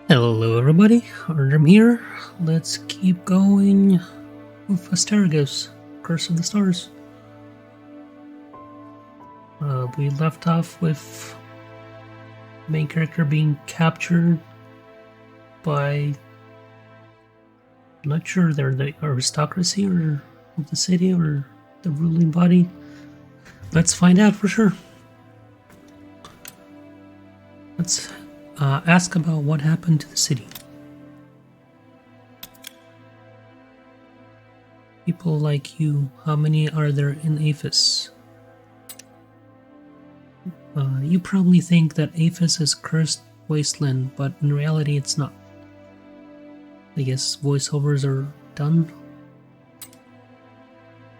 Hello, everybody. Artem here. Let's keep going with Asterigos, Curse of the Stars. We left off with the main character being captured by. I'm not sure they're the aristocracy or of the city or the ruling body. Let's find out for sure. Let's ask about what happened to the city. People like you, how many are there in Aphis? You probably think that Aphis is cursed wasteland, but in reality it's not. I guess voiceovers are done.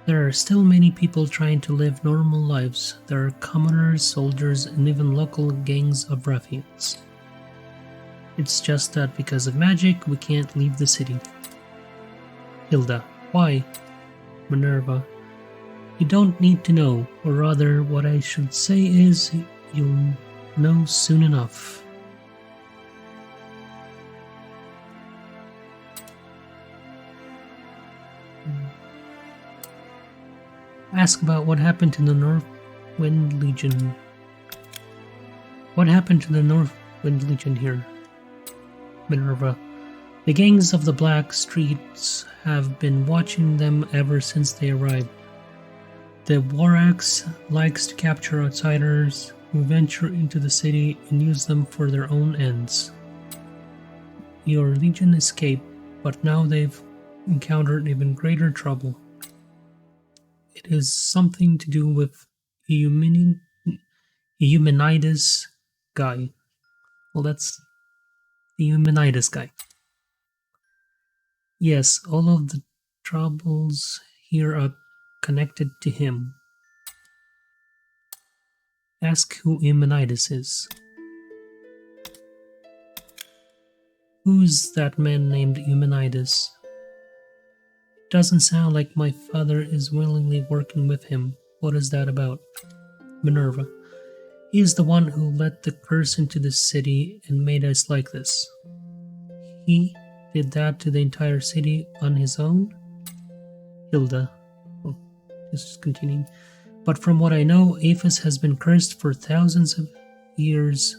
There are still many people trying to live normal lives. There are commoners, soldiers, and even local gangs of ruffians. It's just that because of magic, we can't leave the city. Hilda, why? Minerva, you don't need to know, or rather, what I should say is, you'll know soon enough. Ask about what happened to the North Wind Legion. What happened to the North Wind Legion here? Minerva, the gangs of the Black Streets have been watching them ever since they arrived. The Warax likes to capture outsiders who venture into the city and use them for their own ends. Your legion escaped, but now they've encountered even greater trouble. It is something to do with Eumenides guy. Well, that's the Eumenides guy. Yes, all of the troubles here are connected to him. Ask who Eumenides is. Who's that man named Eumenides? Doesn't sound like my father is willingly working with him. What is that about? Minerva. He is the one who let the curse into the city and made us like this. He did that to the entire city on his own? Hilda. Oh, just continuing. But from what I know, Aphis has been cursed for thousands of years.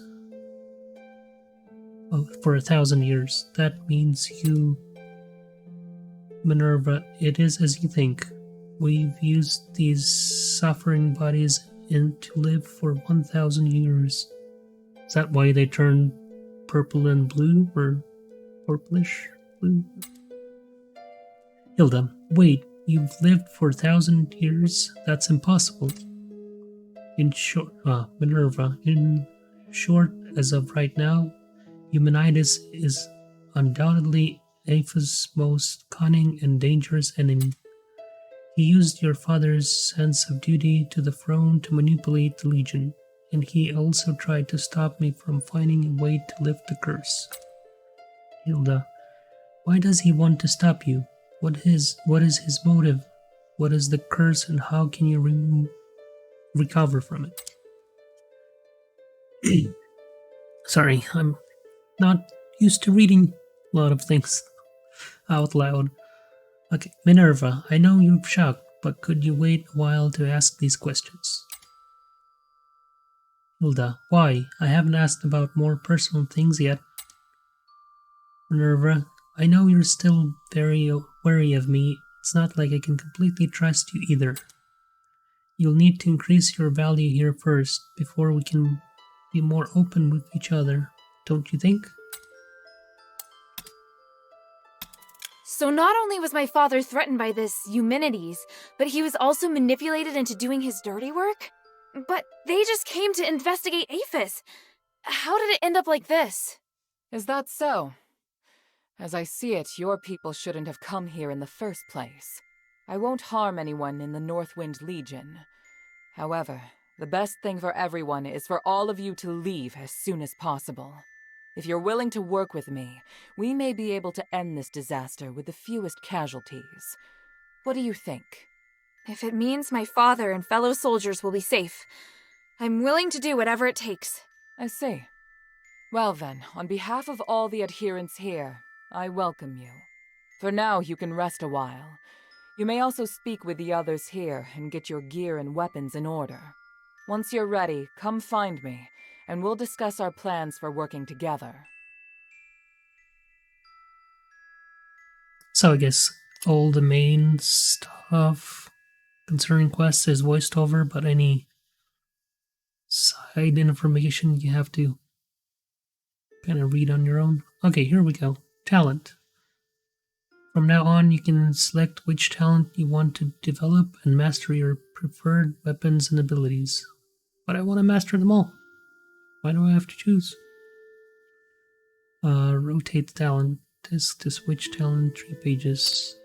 Oh, for 1,000 years. That means you... Minerva, it is as you think. We've used these suffering bodies to live for 1,000 years. Is that why they turn purple and blue, or purplish blue? Hilda, wait, you've lived for 1,000 years? That's impossible. In short, Minerva, in short, as of right now, Eumenides is undoubtedly Aphis' most cunning and dangerous enemy. He used your father's sense of duty to the throne to manipulate the Legion, and he also tried to stop me from finding a way to lift the curse. Hilda, why does he want to stop you? What is his motive? What is the curse, and how can you recover from it? Sorry, I'm not used to reading a lot of things out loud. Okay, Minerva, I know you're shocked, but could you wait a while to ask these questions? Hilda, why? I haven't asked about more personal things yet. Minerva, I know you're still very wary of me. It's not like I can completely trust you either. You'll need to increase your value here first, before we can be more open with each other, don't you think? So not only was my father threatened by this Eumenides, but he was also manipulated into doing his dirty work? But they just came to investigate Aphis. How did it end up like this? Is that so? As I see it, your people shouldn't have come here in the first place. I won't harm anyone in the Northwind Legion. However, the best thing for everyone is for all of you to leave as soon as possible. If you're willing to work with me, we may be able to end this disaster with the fewest casualties. What do you think? If it means my father and fellow soldiers will be safe, I'm willing to do whatever it takes. I see. Well then, on behalf of all the adherents here, I welcome you. For now, you can rest a while. You may also speak with the others here and get your gear and weapons in order. Once you're ready, come find me, and we'll discuss our plans for working together. So I guess all the main stuff concerning quests is voiced over, but any side information you have to kind of read on your own. Okay, here we go. Talent. From now on, you can select which talent you want to develop and master your preferred weapons and abilities. But I want to master them all. Why do I have to choose? Rotate the talent. Disk to switch talent 3 pages.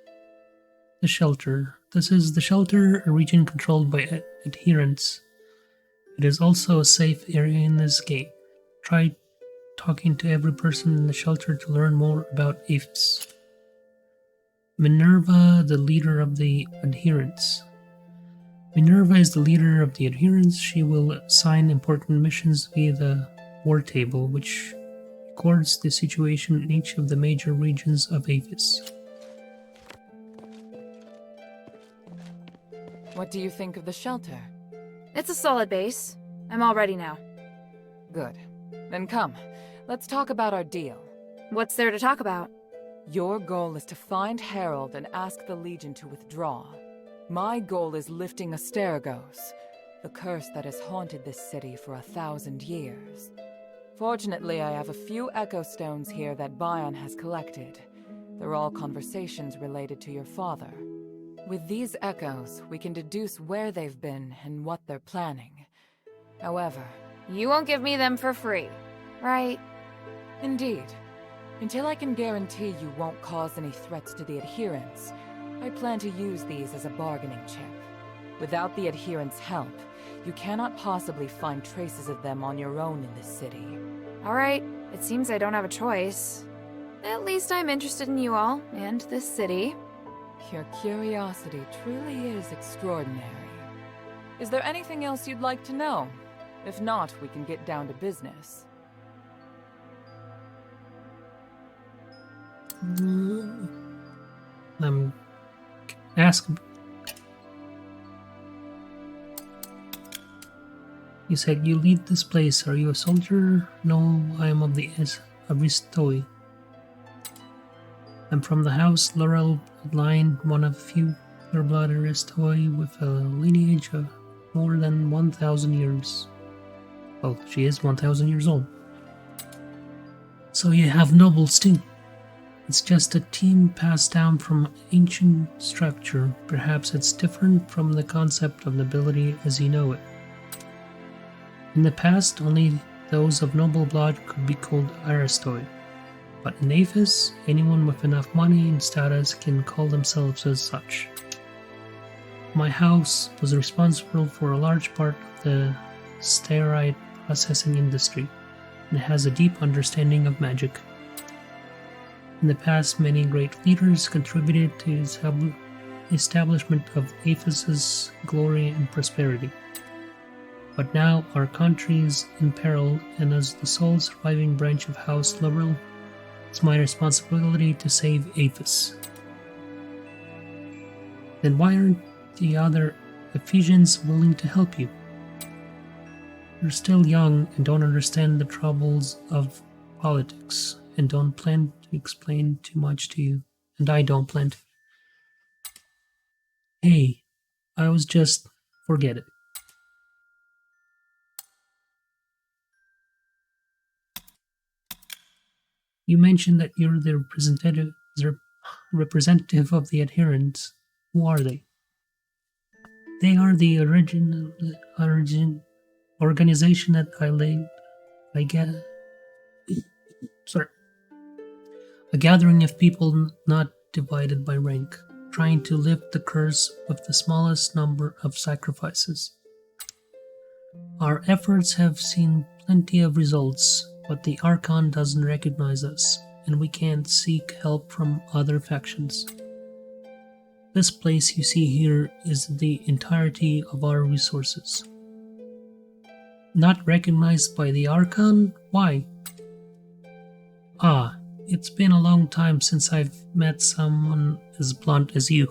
The Shelter. This is the Shelter, a region controlled by adherents. It is also a safe area in this game. Try talking to every person in the Shelter to learn more about Aphes. Minerva, the leader of the adherents. Minerva is the leader of the adherents. She will assign important missions via the war table, which records the situation in each of the major regions of Aphes. What do you think of the shelter? It's a solid base. I'm all ready now. Good. Then come, let's talk about our deal. What's there to talk about? Your goal is to find Harold and ask the Legion to withdraw. My goal is lifting Asterigos, the curse that has haunted this city for 1,000 years. Fortunately, I have a few echo stones here that Bion has collected. They're all conversations related to your father. With these echoes, we can deduce where they've been and what they're planning. However... You won't give me them for free, right? Indeed. Until I can guarantee you won't cause any threats to the adherents, I plan to use these as a bargaining chip. Without the adherents' help, you cannot possibly find traces of them on your own in this city. Alright, it seems I don't have a choice. At least I'm interested in you all, and this city. Your curiosity truly is extraordinary. Is there anything else you'd like to know? If not, we can get down to business. Ask. You said you lead this place. Are you a soldier? No, I am of the Aristoi. I'm from the house Laurel bloodline, one of few pure-blood Aristoi with a lineage of more than 1,000 years. Well, she is 1,000 years old. So you have nobles too. It's just a team passed down from ancient structure. Perhaps it's different from the concept of nobility as you know it. In the past, only those of noble blood could be called Aristoi. But in Aphes, anyone with enough money and status can call themselves as such. My house was responsible for a large part of the steroid processing industry, and has a deep understanding of magic. In the past, many great leaders contributed to the establishment of Aphes' glory and prosperity. But now our country is in peril, and as the sole surviving branch of House Laurel, it's my responsibility to save Aphes. Then why aren't the other Ephesians willing to help you? You're still young and don't understand the troubles of politics, and don't plan to explain too much to you, and I don't plan to. Hey, I was just... forget it. You mentioned that you're the representative of the adherents. Who are they? They are the organization that a gathering of people not divided by rank, trying to lift the curse with the smallest number of sacrifices. Our efforts have seen plenty of results, but the Archon doesn't recognize us, and we can't seek help from other factions. This place you see here is the entirety of our resources. Not recognized by the Archon? Why? Ah, it's been a long time since I've met someone as blunt as you.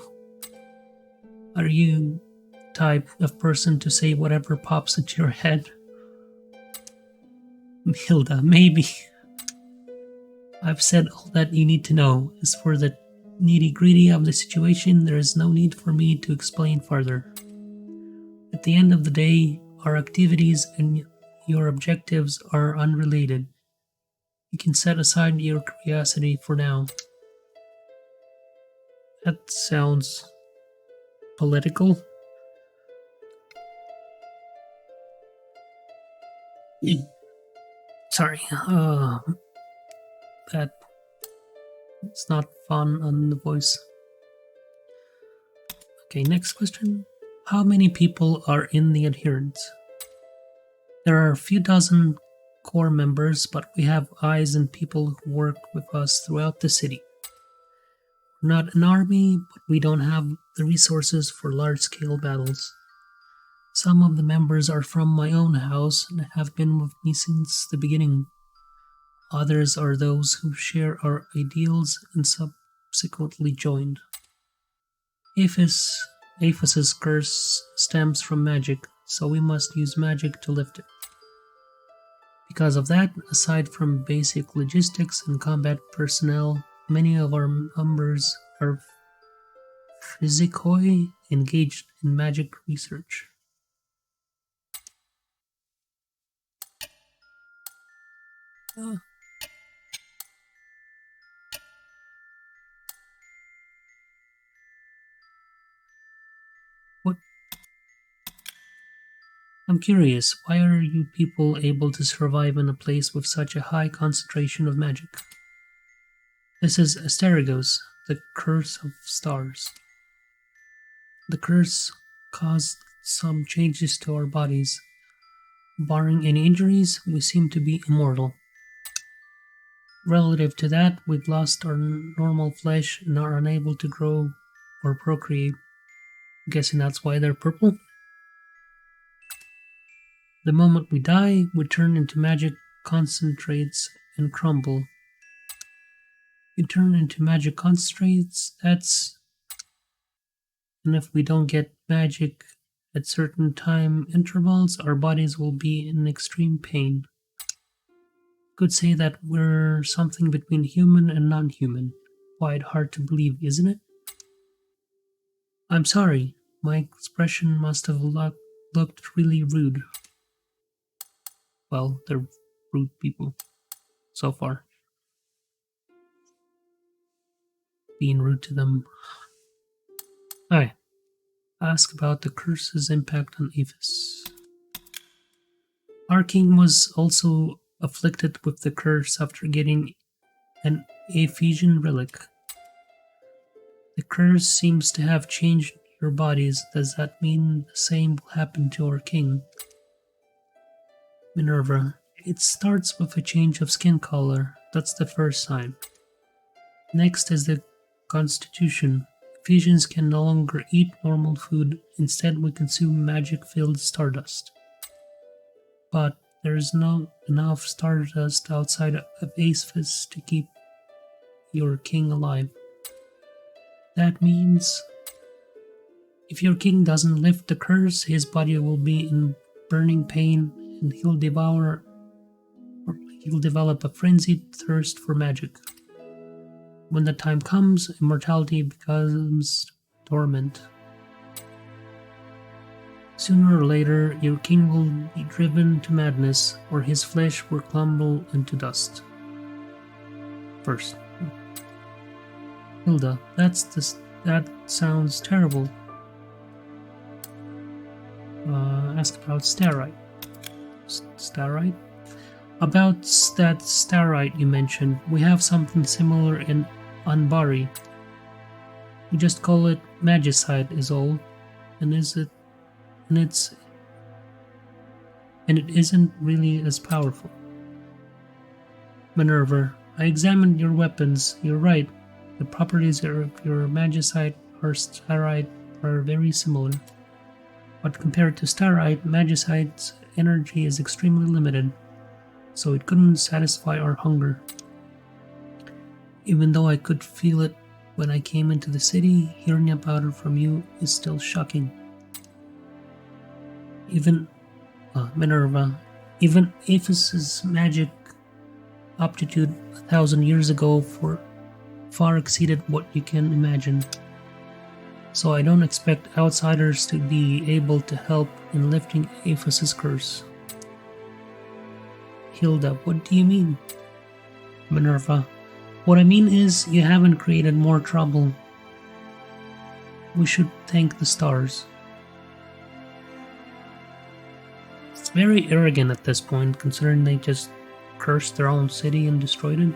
Are you type of person to say whatever pops into your head? Hilda, maybe. I've said all that you need to know. As for the nitty-gritty of the situation, there is no need for me to explain further. At the end of the day, our activities and your objectives are unrelated. You can set aside your curiosity for now. That sounds political. Sorry, that it's not fun on the voice. Okay, next question. How many people are in the adherents? There are a few dozen core members, but we have eyes and people who work with us throughout the city. We're not an army, but we don't have the resources for large-scale battles. Some of the members are from my own house and have been with me since the beginning. Others are those who share our ideals and subsequently joined. Aphos's curse stems from magic, so we must use magic to lift it. Because of that, aside from basic logistics and combat personnel, many of our members are physicoi engaged in magic research. What? I'm curious, why are you people able to survive in a place with such a high concentration of magic? This is Asterigos, the curse of stars. The curse caused some changes to our bodies. Barring any injuries, we seem to be immortal. Relative to that, we've lost our normal flesh and are unable to grow or procreate. I'm guessing that's why they're purple. The moment we die, we turn into magic concentrates and crumble. We turn into magic concentrates, and if we don't get magic at certain time intervals, our bodies will be in extreme pain. Could say that we're something between human and non-human. Quite hard to believe, isn't it? I'm sorry, my expression must have looked really rude. Well, they're rude people so far. Being rude to them. Alright. Ask about the curse's impact on Aphis. Our king was also afflicted with the curse after getting an Ephesian relic. The curse seems to have changed your bodies. Does that mean the same will happen to our king? Minerva, it starts with a change of skin color. That's the first sign. Next is the constitution. Ephesians can no longer eat normal food. Instead, we consume magic-filled stardust. But there is not enough stardust outside of Aphis to keep your king alive. That means if your king doesn't lift the curse, his body will be in burning pain and he'll develop a frenzied thirst for magic. When the time comes, immortality becomes torment. Sooner or later, your king will be driven to madness, or his flesh will crumble into dust. First. Hilda, that sounds terrible. Ask about starite. Starite? About that starite you mentioned, we have something similar in Anbari. We just call it magicite is all, and it isn't really as powerful. Minerva, I examined your weapons. You're right. The properties of your magicite or starite are very similar. But compared to starite, magicite's energy is extremely limited, so it couldn't satisfy our hunger. Even though I could feel it when I came into the city, hearing about it from you is still shocking. Even Minerva, even Ephesus' magic aptitude 1,000 years ago far exceeded what you can imagine. So I don't expect outsiders to be able to help in lifting Ephesus' curse. Hilda, what do you mean? Minerva, what I mean is you haven't created more trouble. We should thank the stars. It's very arrogant at this point, considering they just cursed their own city and destroyed it.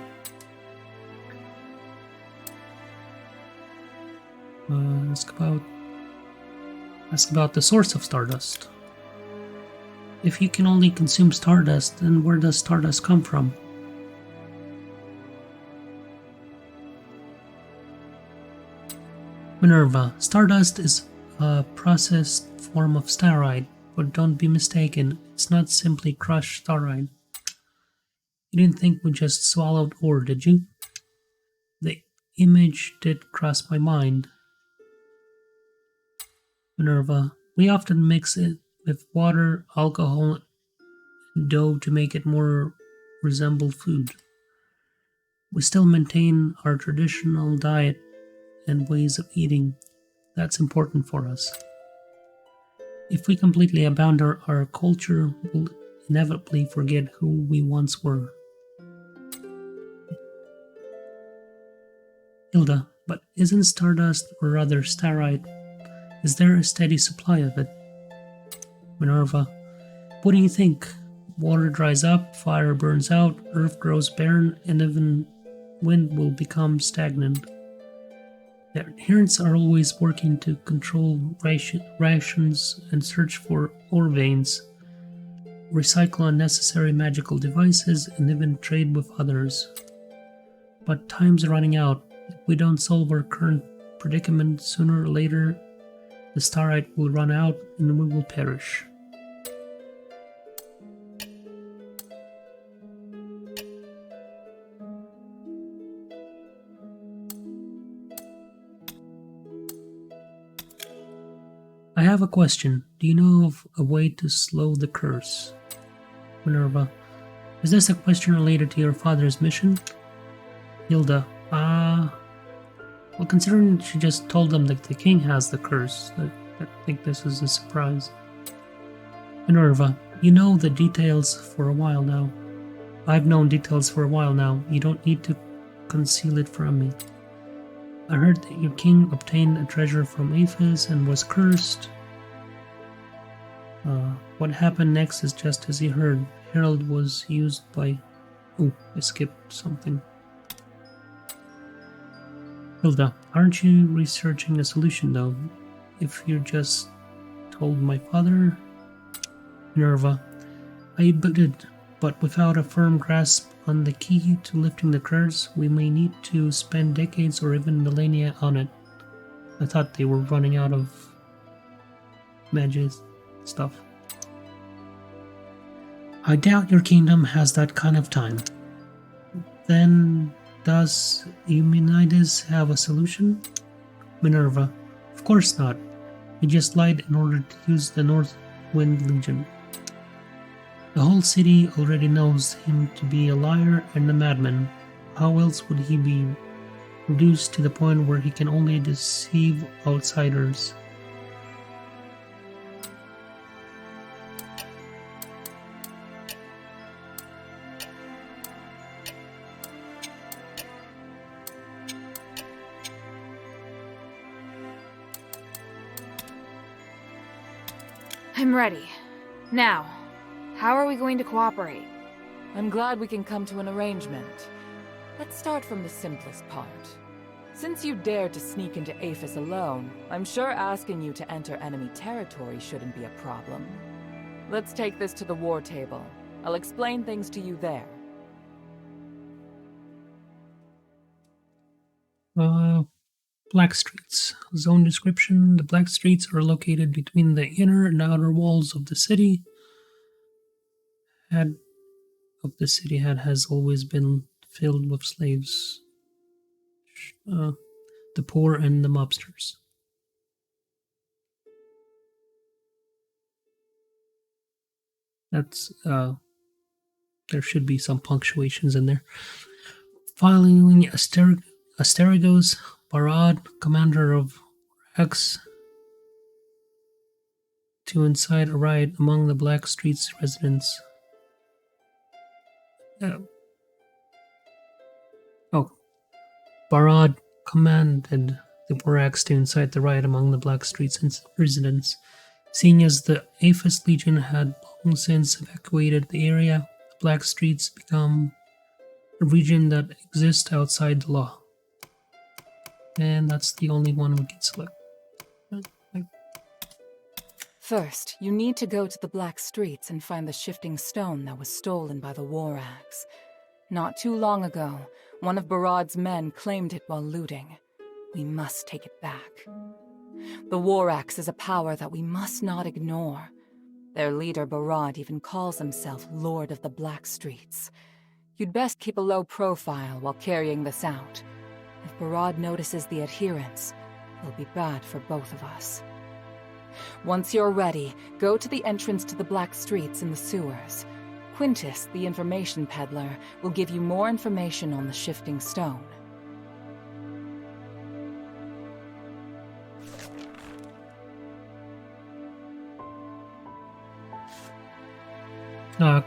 Ask about the source of stardust. If you can only consume stardust, then where does stardust come from? Minerva, stardust is a processed form of starite, but don't be mistaken, it's not simply crushed starite. You didn't think we just swallowed ore, did you? The image did cross my mind. Minerva, we often mix it with water, alcohol, and dough to make it more resemble food. We still maintain our traditional diet and ways of eating. That's important for us. If we completely abandon our culture, we'll inevitably forget who we once were. Hilda, but isn't stardust, or rather starite, is there a steady supply of it? Minerva, what do you think? Water dries up, fire burns out, earth grows barren, and even wind will become stagnant. The adherents are always working to control rations and search for ore veins, recycle unnecessary magical devices, and even trade with others. But time's running out. If we don't solve our current predicament sooner or later, the starite will run out and we will perish. I have a question. Do you know of a way to slow the curse? Minerva, is this a question related to your father's mission? Hilda, well, considering she just told them that the king has the curse, I think this is a surprise. Minerva, you know the details for a while now. I've known details for a while now. You don't need to conceal it from me. I heard that your king obtained a treasure from Ephes and was cursed. What happened next is just as you heard. Herald was used by... Oh, I skipped something. Hilda, aren't you researching a solution though? If you just told my father... Minerva, I did, but without a firm grasp on the key to lifting the curse, we may need to spend decades or even millennia on it. I thought they were running out of magic stuff. I doubt your kingdom has that kind of time. Then, does Eumenides have a solution? Minerva, of course not. He just lied in order to use the North Wind Legion. The whole city already knows him to be a liar and a madman. How else would he be reduced to the point where he can only deceive outsiders? I'm ready. Now, how are we going to cooperate? I'm glad we can come to an arrangement. Let's start from the simplest part. Since you dared to sneak into Ephes alone, I'm sure asking you to enter enemy territory shouldn't be a problem. Let's take this to the war table. I'll explain things to you there. Black Streets. Zone description. The Black Streets are located between the inner and outer walls of the city. Has always been filled with slaves. the poor and the mobsters. That's there should be some punctuations in there. Following Asterigos, Barad, commander of X, to incite a riot among the Black Streets residents. Barad commanded the Borax to incite the riot among the Black Streets residents. Seeing as the Aphis Legion had long since evacuated the area, the Black Streets become a region that exists outside the law. And that's the only one we can select. First, you need to go to the Black Streets and find the shifting stone that was stolen by the War Axe. Not too long ago, one of Barad's men claimed it while looting. We must take it back. The War Axe is a power that we must not ignore. Their leader, Barad, even calls himself Lord of the Black Streets. You'd best keep a low profile while carrying this out. If Barad notices the adherents, it'll be bad for both of us. Once you're ready, go to the entrance to the Black Streets in the sewers. Quintus, the information peddler, will give you more information on the shifting stone.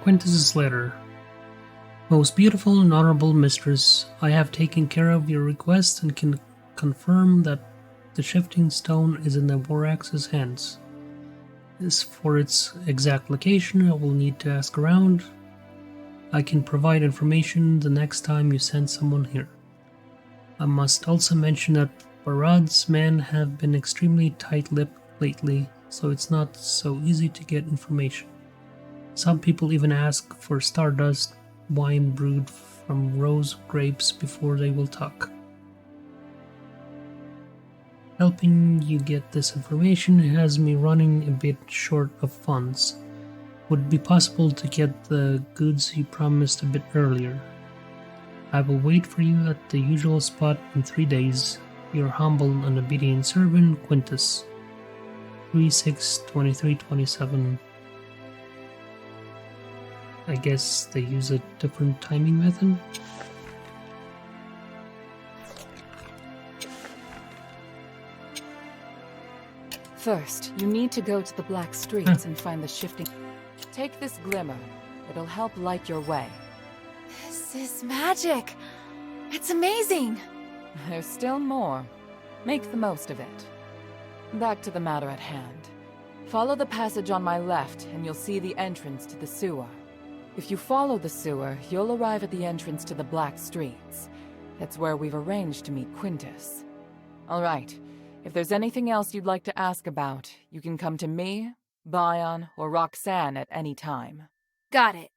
Quintus's letter. Most beautiful and honorable mistress, I have taken care of your request and can confirm that the shifting stone is in the Borax's hands. As for its exact location, I will need to ask around. I can provide information the next time you send someone here. I must also mention that Barad's men have been extremely tight-lipped lately, so it's not so easy to get information. Some people even ask for stardust wine brewed from rose grapes before they will talk. Helping you get this information has me running a bit short of funds. Would it be possible to get the goods you promised a bit earlier? I will wait for you at the usual spot in 3 days. Your humble and obedient servant, Quintus. 3/6/23/27. I guess they use a different timing method. First, you need to go to the Black Streets and find the shifting... Take this glimmer. It'll help light your way. This is magic. It's amazing. There's still more. Make the most of it. Back to the matter at hand. Follow the passage on my left, and you'll see the entrance to the sewer. If you follow the sewer, you'll arrive at the entrance to the Black Streets. That's where we've arranged to meet Quintus. All right. If there's anything else you'd like to ask about, you can come to me, Bion, or Roxanne at any time. Got it.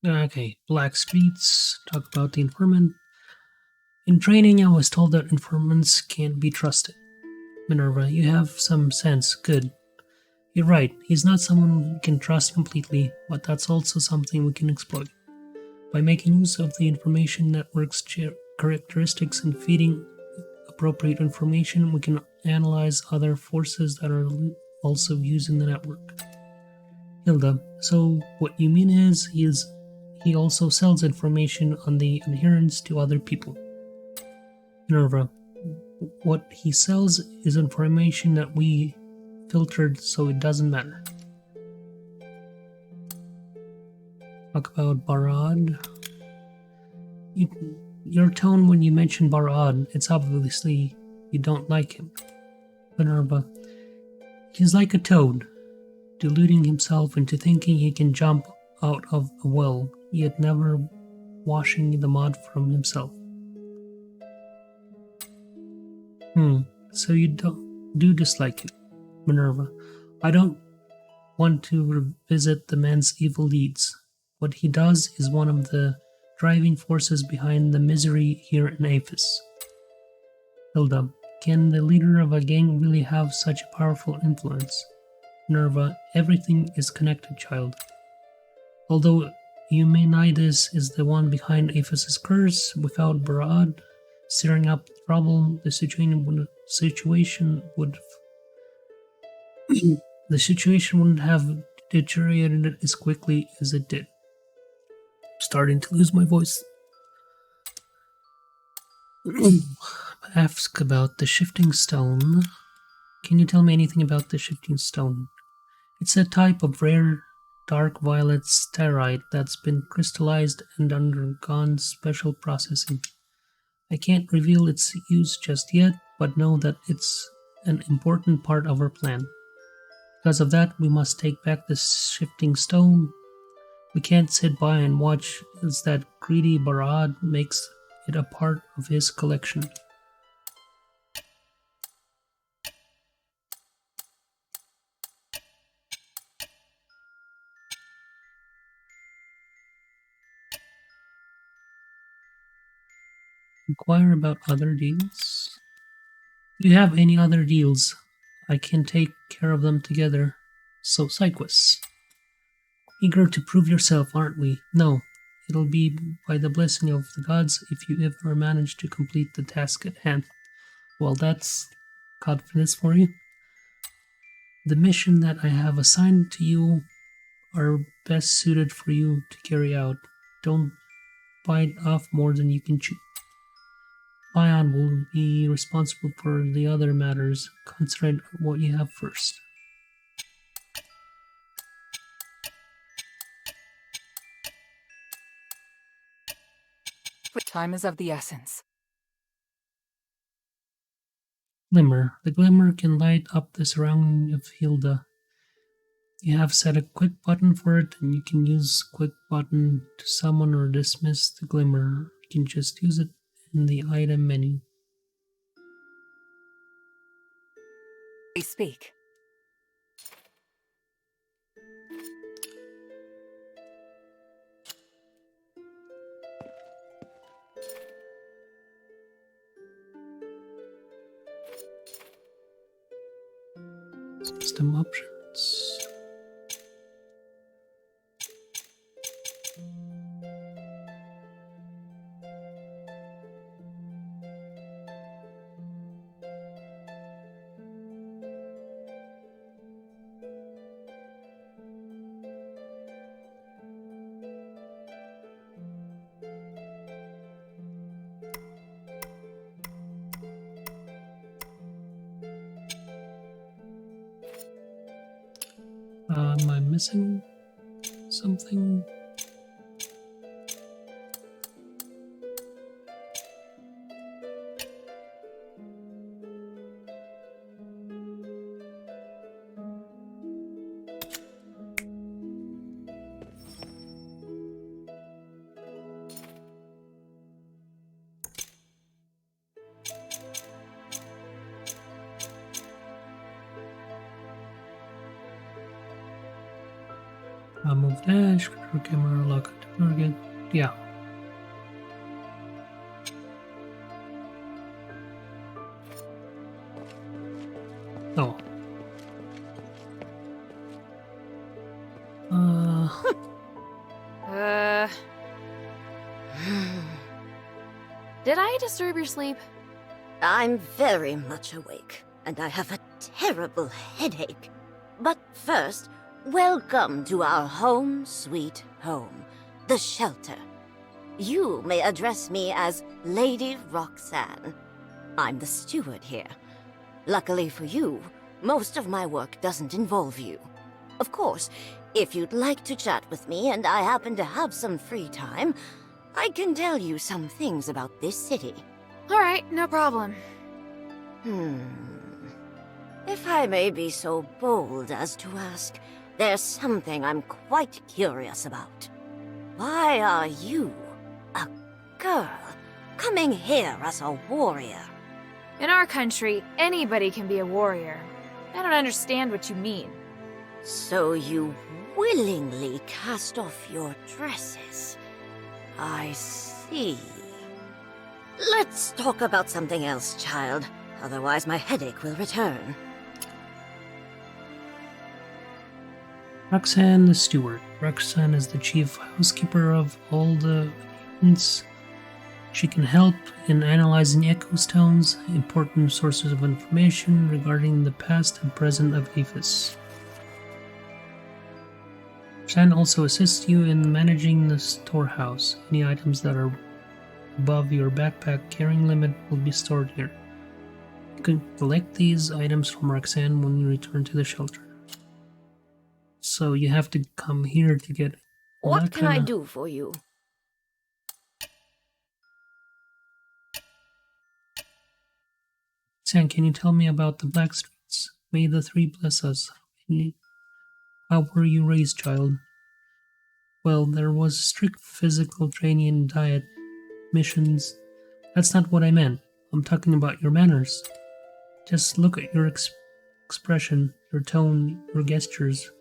Okay, Black Streets. Talk about the informant. In training, I was told that informants can't be trusted. Minerva, you have some sense. Good. You're right. He's not someone we can trust completely, but that's also something we can exploit. By making use of the information network's characteristics and feeding appropriate information, we can analyze other forces that are also using the network. Hilda, so what you mean is he also sells information on the adherence to other people. Minerva, what he sells is information that we filtered, so it doesn't matter. Talk about Barad. Your tone when you mention Barad, it's obviously you don't like him. Minerva, he's like a toad, deluding himself into thinking he can jump out of a well, yet never washing the mud from himself. So you do dislike him. Minerva, I don't want to revisit the man's evil deeds. What he does is one of the driving forces behind the misery here in Aphis. Hilda, can the leader of a gang really have such a powerful influence? Minerva, everything is connected, child. Although Eumenides is the one behind Aphis's curse, without Barad stirring up the problem, the situation would the situation wouldn't have deteriorated as quickly as it did. Starting to lose my voice. Ask about the shifting stone. Can you tell me anything about the shifting stone? It's a type of rare dark violet styrite that's been crystallized and undergone special processing. I can't reveal its use just yet, but know that it's an important part of our plan. Because of that, we must take back the shifting stone. We can't sit by and watch as that greedy Barad makes it a part of his collection. Inquire about other deals? Do you have any other deals? I can take care of them together. So, Psyquus. Eager to prove yourself, aren't we? No. It'll be by the blessing of the gods if you ever manage to complete the task at hand. Well, that's confidence for you. The mission that I have assigned to you are best suited for you to carry out. Don't bite off more than you can chew. Bion will be responsible for the other matters. Concentrate on what you have first. Time is of the essence. Glimmer. The glimmer can light up the surrounding of Hilda. You have set a quick button for it, and you can use quick button to summon or dismiss the glimmer. You can just use it in the item menu. They speak. System options. Am I missing something? Move dash, control camera, lock target. Yeah. Oh. Did I disturb your sleep? I'm very much awake, and I have a terrible headache. But first, welcome to our home sweet home, the shelter. You may address me as Lady Roxanne. I'm the steward here. Luckily for you, most of my work doesn't involve you. Of course, if you'd like to chat with me and I happen to have some free time, I can tell you some things about this city. Alright, no problem. If I may be so bold as to ask, there's something I'm quite curious about. Why are you, a girl, coming here as a warrior? In our country, anybody can be a warrior. I don't understand what you mean. So you willingly cast off your dresses. I see. Let's talk about something else, child. Otherwise my headache will return. Roxanne the steward. Roxanne is the chief housekeeper of all the inhabitants. She can help in analyzing echo stones, important sources of information regarding the past and present of Aphis. Roxanne also assists you in managing the storehouse. Any items that are above your backpack carrying limit will be stored here. You can collect these items from Roxanne when you return to the shelter. So you have to come here to get it. What can I do for you? Roxanne, can you tell me about the Black Streets? May the three bless us. How were you raised, child? Well, there was strict physical training and diet, missions. That's not what I meant. I'm talking about your manners. Just look at your expression, your tone, your gestures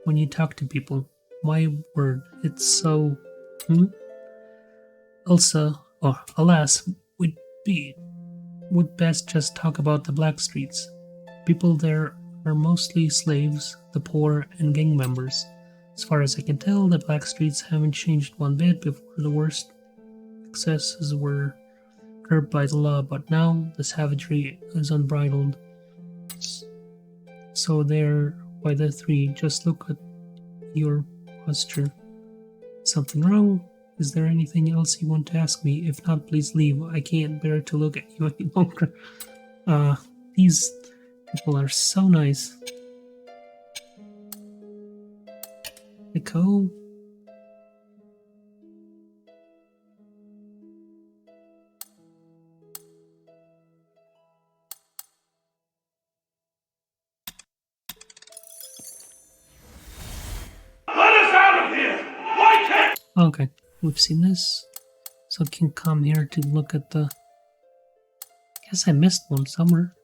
when you talk to people. My word, it's so... Elsa, or alas, would best just talk about the Black Streets. People there are mostly slaves, the poor, and gang members. As far as I can tell, the Black Streets haven't changed one bit before the worst excesses were curbed by the law, but now the savagery is unbridled. So there, by the three, just look at your posture. Something wrong? Is there anything else you want to ask me? If not, please leave. I can't bear to look at you any longer. These people are so nice. Echo? Let us out of here! Why can't... Okay, we've seen this. So I can come here to look at the... Guess I missed one somewhere.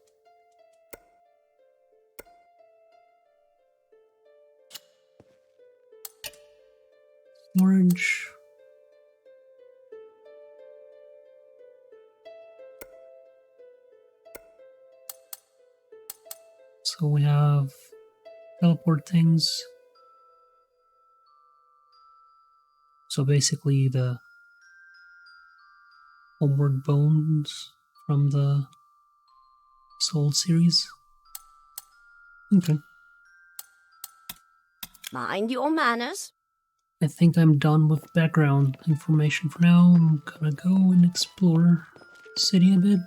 Orange. So we have teleport things. So basically the homeward bones from the Soul series. Okay. Mind your manners. I think I'm done with background information for now. I'm gonna go and explore the city a bit.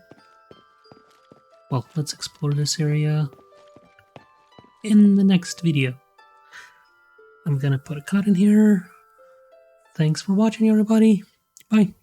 Well, let's explore this area in the next video. I'm gonna put a cut in here. Thanks for watching, everybody. Bye.